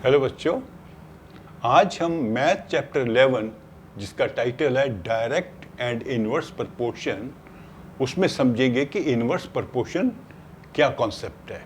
Hello बच्चों, आज हम मैथ चैप्टर 11 जिसका टाइटल है डायरेक्ट एंड इनवर्स प्रपोर्शन, उसमें समझेंगे कि इनवर्स प्रपोर्शन क्या कॉन्सेप्ट है।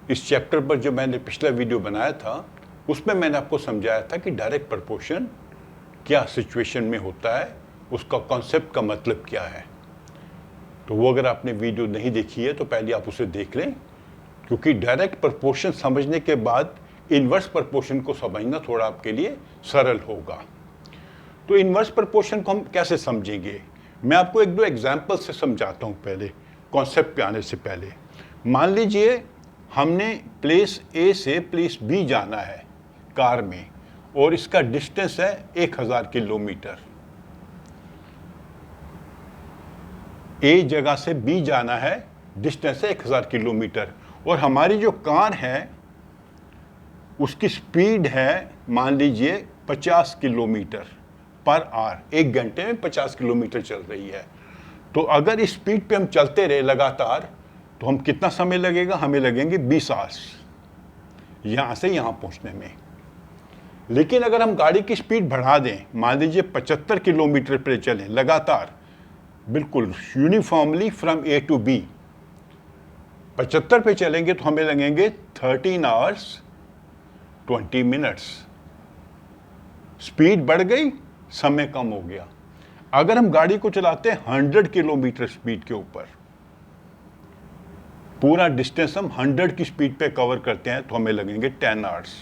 इस चैप्टर पर जो मैंने पिछला वीडियो बनाया था उसमें मैंने आपको समझाया था कि डायरेक्ट प्रपोर्शन क्या सिचुएशन में होता है, उसका कॉन्सेप्ट का मतलब क्या है। तो वो अगर आपने वीडियो नहीं देखी है तो पहले आप उसे देख लें, क्योंकि डायरेक्ट प्रपोर्शन समझने के बाद इनवर्स प्रपोर्शन को समझना थोड़ा आपके लिए सरल होगा। तो इनवर्स प्रपोर्शन को हम कैसे समझेंगे, मैं आपको एक दो एग्जाम्पल से समझाता हूँ। पहले कॉन्सेप्ट पे आने से पहले मान लीजिए हमने प्लेस ए से प्लेस बी जाना है कार में, और इसका डिस्टेंस है 1000 किलोमीटर। ए जगह से बी जाना है, डिस्टेंस है 1000 किलोमीटर, और हमारी जो कार है उसकी स्पीड है मान लीजिए 50 किलोमीटर पर आवर। एक घंटे में 50 किलोमीटर चल रही है। तो अगर इस स्पीड पे हम चलते रहे लगातार तो हम कितना समय लगेगा, हमें लगेंगे 20 आवर्स यहाँ से यहाँ पहुँचने में। लेकिन अगर हम गाड़ी की स्पीड बढ़ा दें, मान लीजिए 75 किलोमीटर पर चलें लगातार, बिल्कुल uniformly from a to b 75 पे चलेंगे तो हमें लगेंगे 13 आवर्स 20 मिनट्स। स्पीड बढ़ गई, समय कम हो गया। अगर हम गाड़ी को चलाते हैं 100 किलोमीटर स्पीड के ऊपर, पूरा डिस्टेंस हम 100 की स्पीड पे कवर करते हैं तो हमें लगेंगे 10 आवर्स।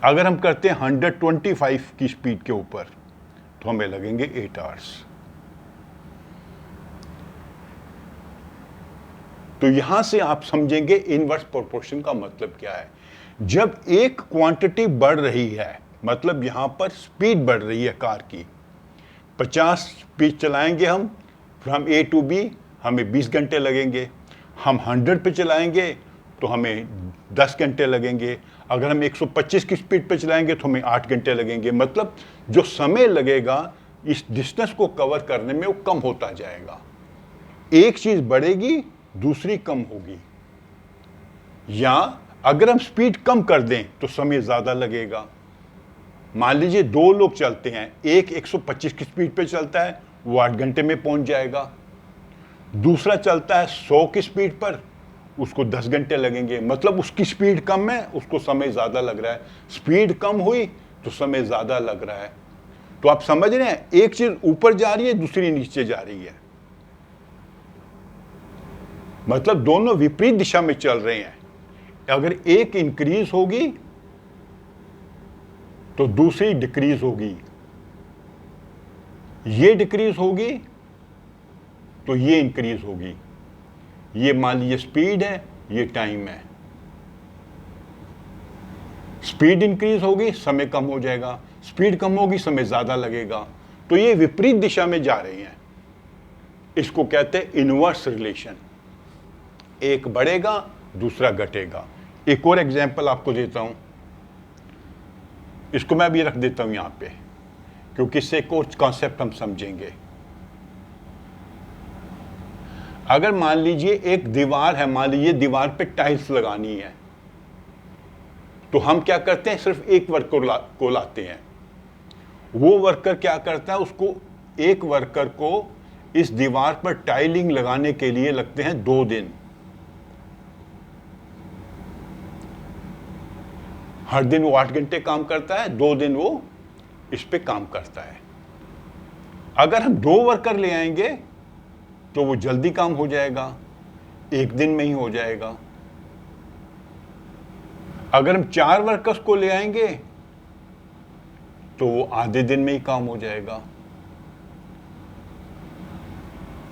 अगर हम करते हैं 125 की स्पीड के ऊपर तो हमें लगेंगे 8 आवर्स। तो यहां से आप समझेंगे इनवर्स प्रोपोर्शन का मतलब क्या है। जब एक क्वांटिटी बढ़ रही है, मतलब यहां पर स्पीड बढ़ रही है कार की, 50 स्पीड चलाएंगे हम फ्रॉम ए टू बी, हमें 20 घंटे लगेंगे। हम 100 पे चलाएंगे तो हमें 10 घंटे लगेंगे। अगर हम 125 की स्पीड पे चलाएंगे तो हमें 8 घंटे लगेंगे। मतलब जो समय लगेगा इस डिस्टेंस को कवर करने में वो कम होता जाएगा। एक चीज बढ़ेगी, दूसरी कम होगी। या अगर हम स्पीड कम कर दें तो समय ज्यादा लगेगा। मान लीजिए दो लोग चलते हैं, एक 125 की स्पीड पे चलता है, वो 8 घंटे में पहुंच जाएगा। दूसरा चलता है 100 की स्पीड पर, उसको 10 घंटे लगेंगे। मतलब उसकी स्पीड कम है, उसको समय ज्यादा लग रहा है। स्पीड कम हुई तो समय ज्यादा लग रहा है। तो आप समझ रहे हैं, एक चीज ऊपर जा रही है, दूसरी नीचे जा रही है। मतलब दोनों विपरीत दिशा में चल रहे हैं। अगर एक इंक्रीज होगी तो दूसरी डिक्रीज होगी, ये डिक्रीज होगी तो ये इंक्रीज होगी। ये मान लीजिए स्पीड है, ये टाइम है। स्पीड इंक्रीज होगी, समय कम हो जाएगा। स्पीड कम होगी, समय ज्यादा लगेगा। तो ये विपरीत दिशा में जा रही हैं। इसको कहते हैं इनवर्स रिलेशन। एक बढ़ेगा, दूसरा घटेगा। एक और एग्जांपल आपको देता हूं, इसको मैं भी रख देता हूं यहां पे, क्योंकि इससे एक और कॉन्सेप्ट हम समझेंगे। अगर मान लीजिए एक दीवार है, मान लीजिए दीवार पे टाइल्स लगानी है, तो हम क्या करते हैं, सिर्फ एक वर्कर को लाते हैं। वो वर्कर क्या करता है, उसको एक वर्कर को इस दीवार पर टाइलिंग लगाने के लिए लगते हैं 2 दिन। हर दिन वो 8 घंटे काम करता है, 2 दिन वो इस पे काम करता है। अगर हम 2 वर्कर ले आएंगे तो वो जल्दी काम हो जाएगा, 1 दिन में ही हो जाएगा। अगर हम 4 वर्कर्स को ले आएंगे तो वो आधे दिन में ही काम हो जाएगा।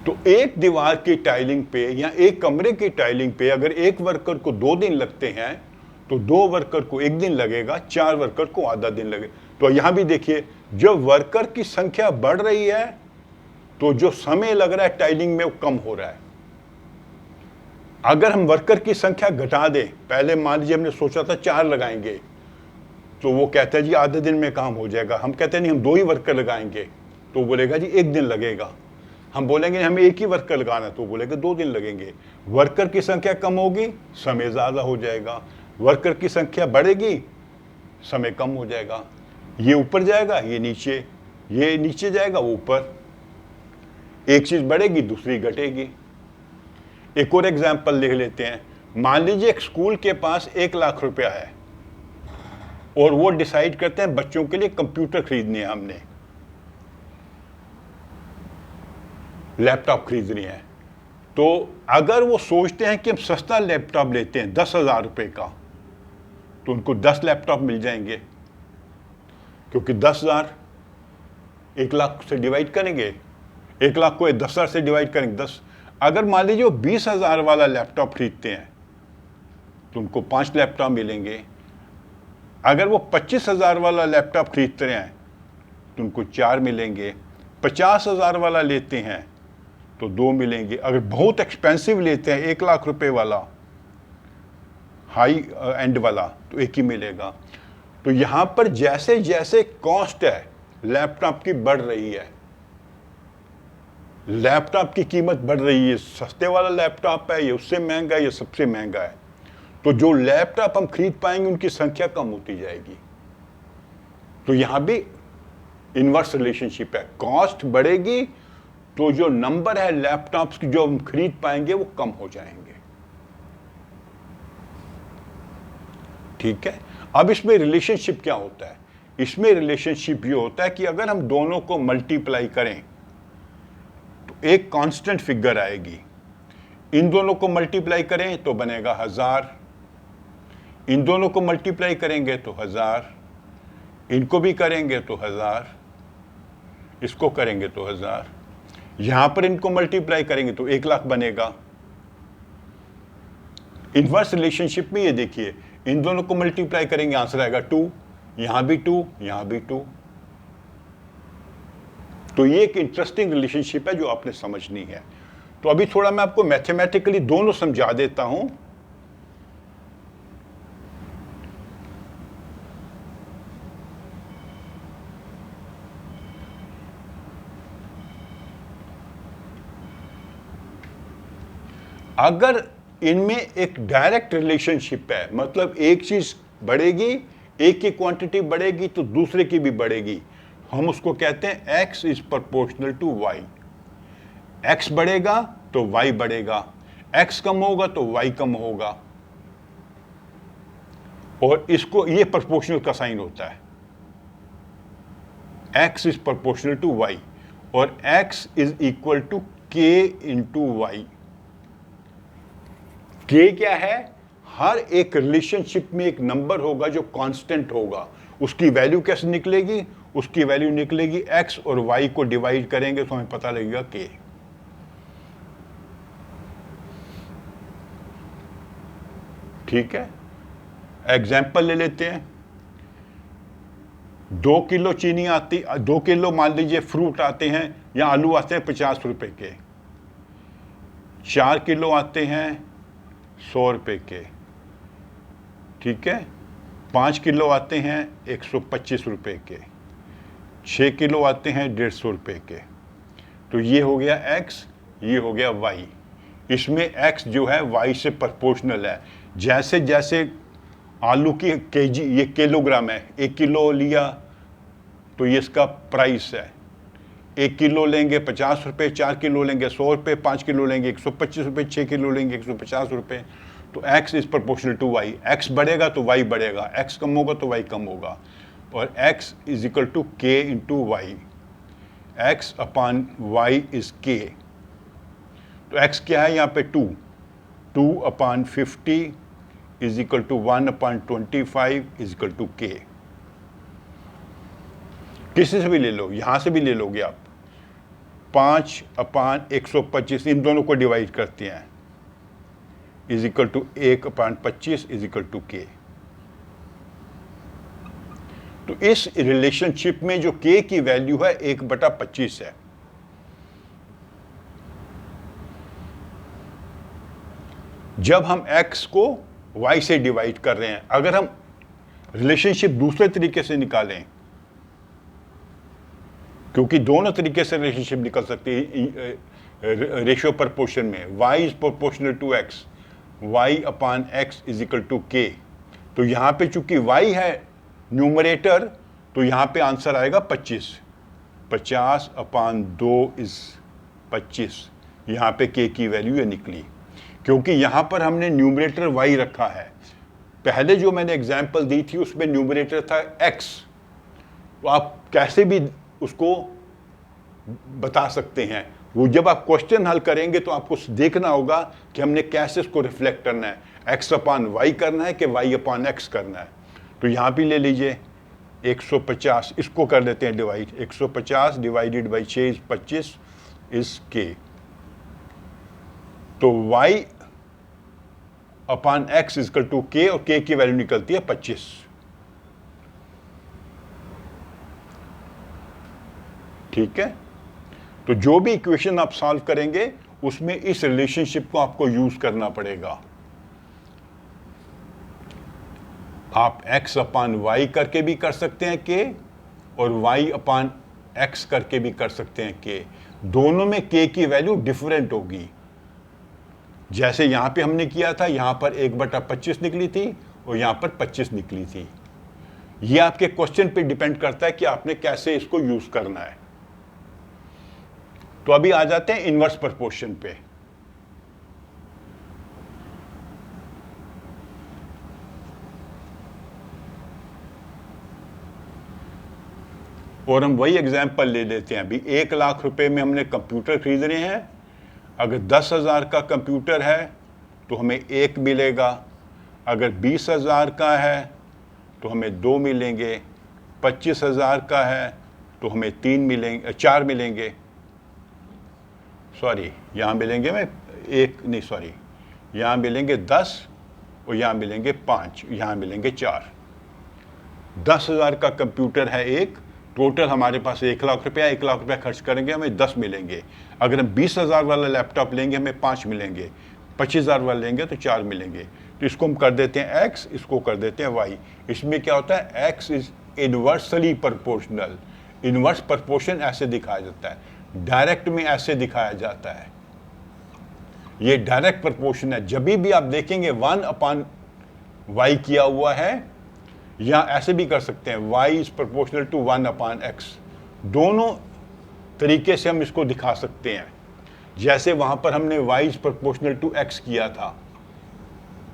तो एक दीवार की टाइलिंग पे या एक कमरे की टाइलिंग पे अगर एक वर्कर को 2 दिन लगते हैं तो 2 वर्कर को 1 दिन लगेगा, 4 वर्कर को आधा दिन लगेगा। तो यहां भी देखिए, जब वर्कर की संख्या बढ़ रही है तो जो समय लग रहा है टाइलिंग में वो कम हो रहा है। अगर हम वर्कर की संख्या घटा दें, पहले मान लीजिए हमने सोचा था 4 लगाएंगे, तो वो कहता है जी आधे दिन में काम हो जाएगा। हम कहते हैं नहीं, हम 2 ही वर्कर लगाएंगे, तो बोलेगा जी 1 दिन लगेगा। हम बोलेंगे हमें एक ही वर्कर लगाना है, तो बोलेंगे 2 दिन लगेंगे। वर्कर की संख्या कम होगी, समय ज़्यादा हो जाएगा। वर्कर की संख्या बढ़ेगी, समय कम हो जाएगा। ये ऊपर जाएगा, ये नीचे जाएगा, वो ऊपर। एक चीज़ बढ़ेगी, दूसरी घटेगी। एक और एग्जाम्पल लिख लेते हैं। मान लीजिए एक स्कूल के पास 1 लाख रुपया है और वो डिसाइड करते हैं बच्चों के लिए कंप्यूटर खरीदने हैं, हमने लैपटॉप खरीदनी है। तो अगर वो सोचते हैं कि हम सस्ता लैपटॉप लेते हैं 10,000 रुपये का, तो उनको 10 लैपटॉप मिल जाएंगे, क्योंकि 10,000 1 लाख से डिवाइड करेंगे, 1 लाख को 10,000 से डिवाइड करेंगे 10। अगर मान लीजिए वो 20,000 वाला लैपटॉप खरीदते हैं तो उनको 5 लैपटॉप मिलेंगे। अगर वो 25,000 वाला लैपटॉप खरीदते हैं तो उनको 4 मिलेंगे। 50,000 वाला लेते हैं तो 2 मिलेंगे। अगर बहुत एक्सपेंसिव लेते हैं 1 लाख रुपए वाला, हाई एंड वाला, तो 1 ही मिलेगा। तो यहाँ पर जैसे जैसे कॉस्ट है लैपटॉप की बढ़ रही है, लैपटॉप की कीमत बढ़ रही है, सस्ते वाला लैपटॉप है, ये उससे महंगा है, ये सबसे महंगा है, तो जो लैपटॉप हम खरीद पाएंगे उनकी संख्या कम होती जाएगी। तो यहां भी इनवर्स रिलेशनशिप है, कॉस्ट बढ़ेगी तो जो नंबर है लैपटॉप्स की जो हम खरीद पाएंगे वो कम हो जाएंगे। ठीक है। अब इसमें रिलेशनशिप क्या होता है? इसमें रिलेशनशिप ये होता है कि अगर हम दोनों को मल्टीप्लाई करें तो एक कांस्टेंट फिगर आएगी। इन दोनों को मल्टीप्लाई करें तो बनेगा 1000, इन दोनों को मल्टीप्लाई करेंगे तो 1000, इनको भी करेंगे तो 1000, इसको करेंगे तो 1000, यहां पर इनको मल्टीप्लाई करेंगे तो 1 लाख बनेगा। इनवर्स रिलेशनशिप में ये देखिए, इन दोनों को मल्टीप्लाई करेंगे आंसर आएगा 2, यहां भी 2, यहां भी 2। तो ये एक इंटरेस्टिंग रिलेशनशिप है जो आपने समझनी है। तो अभी थोड़ा मैं आपको मैथमेटिकली दोनों समझा देता हूं। अगर इनमें एक डायरेक्ट रिलेशनशिप है, मतलब एक चीज बढ़ेगी, एक की क्वांटिटी बढ़ेगी तो दूसरे की भी बढ़ेगी, हम उसको कहते हैं x is proportional to y। x बढ़ेगा तो y बढ़ेगा, x कम होगा तो y कम होगा, और इसको ये प्रोपोर्शनल का साइन होता है। x is proportional to y और x is equal to k into y. K क्या है? हर एक रिलेशनशिप में एक नंबर होगा जो कांस्टेंट होगा, उसकी वैल्यू कैसे निकलेगी? उसकी वैल्यू निकलेगी x और y को डिवाइड करेंगे तो हमें पता लगेगा k। ठीक है, एग्जाम्पल ले लेते हैं। 2 किलो चीनी आती, 2 किलो मान लीजिए फ्रूट आते हैं या आलू आते हैं 50 रुपए के, 4 किलो आते हैं 100 रुपए के, ठीक है, 5 किलो आते हैं 125 रुपए के, 6 किलो आते हैं 150 रुपए के। तो ये हो गया x, ये हो गया y। इसमें x जो है y से प्रोपोर्शनल है। जैसे जैसे आलू की केजी, ये किलोग्राम है, 1 किलो लिया तो ये इसका प्राइस है, 1 किलो लेंगे 50 रुपये, 4 किलो लेंगे 100 रुपये, 5 किलो लेंगे 125 रुपये, 6 किलो लेंगे 150 रुपये। तो x is proportional to y, x बढ़ेगा तो y बढ़ेगा, x कम होगा तो y कम होगा, और x is equal to k into y. x upon y is k। तो x क्या है यहाँ पे? 2 upon 50 is equal to 1 upon 25 is equal to k। किसी से भी ले लो, यहां से भी ले लोगे आप। 5 अपॉन 125 इन दोनों को डिवाइड करते हैं is equal to 1 upon 25 is equal to k। तो इस रिलेशनशिप में जो k की वैल्यू है 1/25 है। जब हम x को y से डिवाइड कर रहे हैं, अगर हम रिलेशनशिप दूसरे तरीके से निकालें, क्योंकि दोनों तरीके से रिलेशनशिप निकल सकती है, रेशियो प्रोपोर्शन में, y is proportional to x, y upon x is equal to k। तो यहाँ पे चूंकि y है न्यूमरेटर, तो यहाँ पे आंसर आएगा 25। 50 अपान 2 इज 25। यहाँ पे k की वैल्यू ये निकली, क्योंकि यहाँ पर हमने न्यूमरेटर y रखा है। पहले जो मैंने एग्जाम्पल दी थी उसमें न्यूमरेटर था x, तो आप कैसे भी उसको बता सकते हैं। वो जब आप क्वेश्चन हल करेंगे तो आपको देखना होगा कि हमने कैसे इसको रिफ्लेक्ट करना है, x अपान y करना है कि y अपान x करना है। तो यहाँ भी ले लीजिए 150, इसको कर देते हैं divide, 150 divided by 6 is 25 is k। तो y upon x is equal to k, और k की वैल्यू निकलती है 25। ठीक है, तो जो भी इक्वेशन आप सॉल्व करेंगे उसमें इस रिलेशनशिप को आपको यूज करना पड़ेगा। आप x अपान y करके भी कर सकते हैं k, और y अपान x करके भी कर सकते हैं k। दोनों में k की वैल्यू डिफरेंट होगी। जैसे यहां पे हमने किया था, यहां पर 1/25 निकली थी और यहां पर 25 निकली थी। ये आपके क्वेश्चन पे डिपेंड करता है कि आपने कैसे इसको यूज करना है। तो अभी आ जाते हैं इनवर्स प्रोपोर्शन पे। और हम वही एग्जाम्पल ले लेते हैं। अभी 1 लाख रुपए में हमने कंप्यूटर खरीदने हैं। अगर 10,000 का कंप्यूटर है तो हमें 1 मिलेगा, अगर 20,000 का है तो हमें 2 मिलेंगे, 25,000 का है तो हमें 4 मिलेंगे। सॉरी, यहाँ मिलेंगे यहाँ मिलेंगे 10 और यहाँ मिलेंगे 5, यहाँ मिलेंगे 4। 10,000 का कंप्यूटर है एक, टोटल हमारे पास 1 लाख रुपया, 1 लाख रुपया खर्च करेंगे हमें 10 मिलेंगे। अगर हम 20,000 वाला लैपटॉप लेंगे हमें 5 मिलेंगे, 25,000 वाला लेंगे तो 4 मिलेंगे। तो इसको हम कर देते हैं x, इसको कर देते हैं y। इसमें क्या होता है, x is inversely proportional. Inverse proportion ऐसे दिखाया जाता है, डायरेक्ट में ऐसे दिखाया जाता है। ये डायरेक्ट प्रोपोर्शन है। जब भी आप देखेंगे 1 अपान y किया हुआ है, या ऐसे भी कर सकते हैं y is proportional to 1 upon x। दोनों तरीके से हम इसको दिखा सकते हैं। जैसे वहां पर हमने y is proportional to x किया था।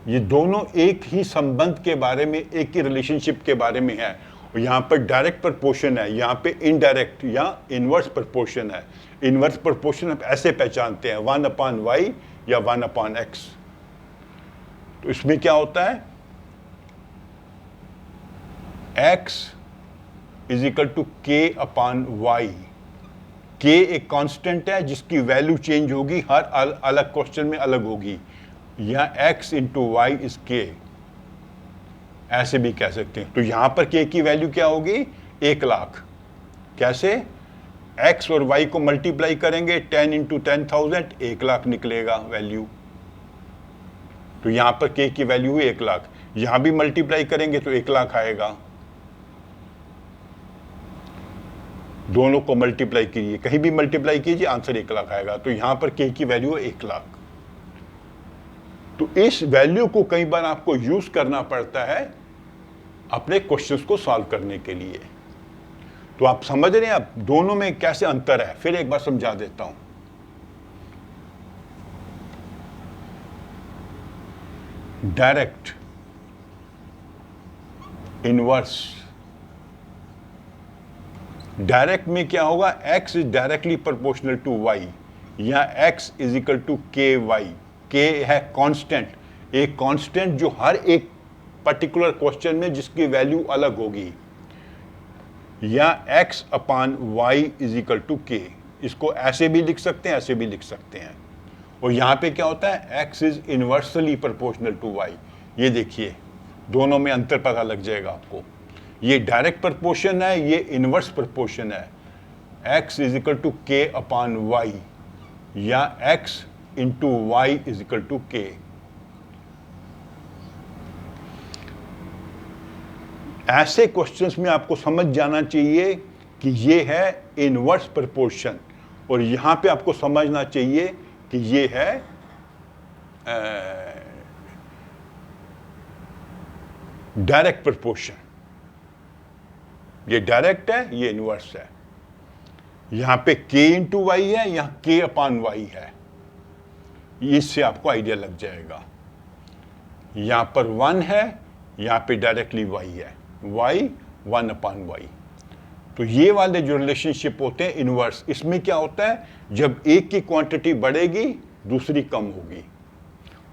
ये दोनों एक ही संबंध के बारे में, एक ही रिलेशनशिप के बारे में है। और यहाँ पर डायरेक्ट प्रोपोर्शन है, यहाँ पे इनडायरेक्ट या इनवर्स प्रोपोर्शन है। इनवर्स प्रोपोर्शन हम ऐसे पहचानते हैं, 1 अपान y या 1 अपान x। तो इसमें क्या होता है, x is equal to k upon y। k एक कांस्टेंट है जिसकी वैल्यू चेंज होगी, हर अलग क्वेश्चन में अलग होगी। या x into y is k, ऐसे भी कह सकते हैं। तो यहां पर k की वैल्यू क्या होगी, 1 लाख। कैसे, x और y को मल्टीप्लाई करेंगे, 10 इंटू 10,000, 1 लाख निकलेगा वैल्यू। तो यहां पर k की वैल्यू हुई 1 लाख। यहां भी मल्टीप्लाई करेंगे तो 1 लाख आएगा। दोनों को मल्टीप्लाई कीजिए, कहीं भी मल्टीप्लाई कीजिए, आंसर 1 लाख आएगा। तो यहां पर k की वैल्यू है 1 लाख। तो इस वैल्यू को कई बार आपको यूज करना पड़ता है अपने क्वेश्चंस को सॉल्व करने के लिए। तो आप समझ रहे हैं आप दोनों में कैसे अंतर है। फिर एक बार समझा देता हूं। Direct, inverse. डायरेक्ट में क्या होगा, x is directly proportional to y, या x is equal to k y. k है कांस्टेंट, एक कांस्टेंट जो हर एक पर्टिकुलर क्वेश्चन में जिसकी वैल्यू अलग होगी। या x upon y is equal to k। इसको ऐसे भी लिख सकते हैं, ऐसे भी लिख सकते हैं। और यहां पे क्या होता है, x is inversely proportional to y। ये देखिए, दोनों में अंतर पता लग जाएगा आपको। ये डायरेक्ट प्रोपोर्शन है, ये इनवर्स प्रोपोर्शन है। x is equal to k upon y, या x into y is equal to k। ऐसे क्वेश्चंस में आपको समझ जाना चाहिए कि ये है इनवर्स प्रोपोर्शन। और यहां पे आपको समझना चाहिए कि ये है डायरेक्ट प्रोपोर्शन। ये डायरेक्ट है, ये इनवर्स है। यहां पे k इंटू वाई है, यहां k अपान वाई है। इससे आपको आइडिया लग जाएगा। यहां पर 1 है, यहां पे डायरेक्टली y है, y 1 अपान वाई। तो ये वाले जो रिलेशनशिप होते हैं इनवर्स, इसमें क्या होता है, जब एक की क्वांटिटी बढ़ेगी दूसरी कम होगी।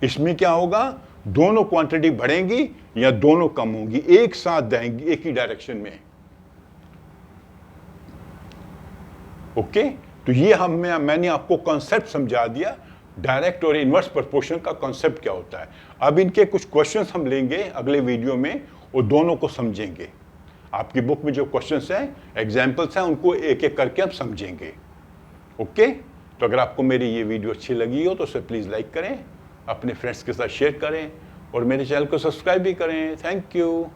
इसमें क्या होगा, दोनों क्वांटिटी बढ़ेंगी या दोनों कम होंगी, एक साथ जाएंगी एक ही डायरेक्शन में। ओके, तो ये मैंने आपको कॉन्सेप्ट समझा दिया, डायरेक्ट और इनवर्स प्रोपोर्शन का कॉन्सेप्ट क्या होता है। अब इनके कुछ क्वेश्चंस हम लेंगे अगले वीडियो में और दोनों को समझेंगे। आपकी बुक में जो क्वेश्चंस हैं, एग्जांपल्स हैं, उनको एक एक करके हम समझेंगे। ओके, तो अगर आपको मेरी ये वीडियो अच्छी लगी हो तो उसे प्लीज़ लाइक करें, अपने फ्रेंड्स के साथ शेयर करें और मेरे चैनल को सब्सक्राइब भी करें। Thank you.